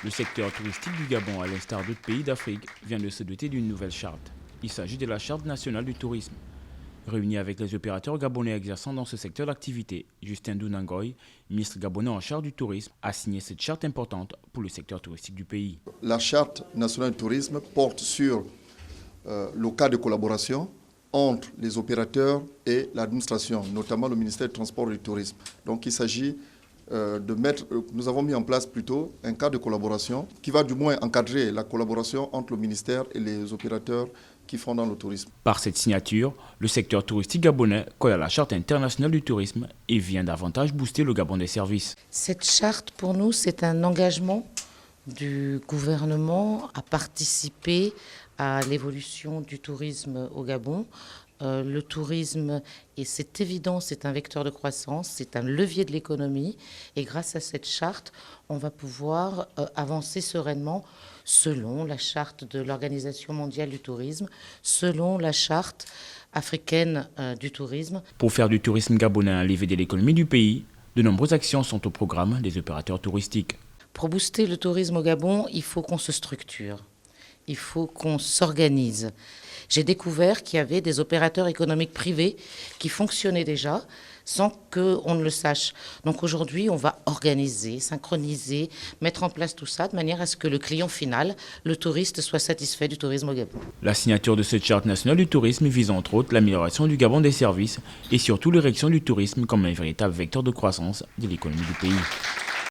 Le secteur touristique du Gabon, à l'instar d'autres pays d'Afrique, vient de se doter d'une nouvelle charte. Il s'agit de la Charte nationale du tourisme. Réuni avec les opérateurs gabonais exerçant dans ce secteur d'activité, Justin Dounangoy, ministre gabonais en charge du tourisme, a signé cette charte importante pour le secteur touristique du pays. La Charte nationale du tourisme porte sur le cas de collaboration entre les opérateurs et l'administration, notamment le ministère du Transport et du Tourisme. Donc il s'agit nous avons mis en place plutôt un cadre de collaboration qui va du moins encadrer la collaboration entre le ministère et les opérateurs qui font dans le tourisme. Par cette signature, le secteur touristique gabonais colle à la Charte internationale du tourisme et vient davantage booster le Gabon des services. Cette charte, pour nous, c'est un engagement du gouvernement à participer à l'évolution du tourisme au Gabon. Le tourisme, et c'est évident, c'est un vecteur de croissance, c'est un levier de l'économie. Et grâce à cette charte, on va pouvoir avancer sereinement selon la charte de l'Organisation mondiale du tourisme, selon la charte africaine du tourisme. Pour faire du tourisme gabonais un levier de l'économie du pays, de nombreuses actions sont au programme des opérateurs touristiques. Pour booster le tourisme au Gabon, il faut qu'on se structure. Il faut qu'on s'organise. J'ai découvert qu'il y avait des opérateurs économiques privés qui fonctionnaient déjà sans qu'on ne le sache. Donc aujourd'hui, on va organiser, synchroniser, mettre en place tout ça de manière à ce que le client final, le touriste, soit satisfait du tourisme au Gabon. La signature de cette charte nationale du tourisme vise entre autres l'amélioration du Gabon des services et surtout l'érection du tourisme comme un véritable vecteur de croissance de l'économie du pays.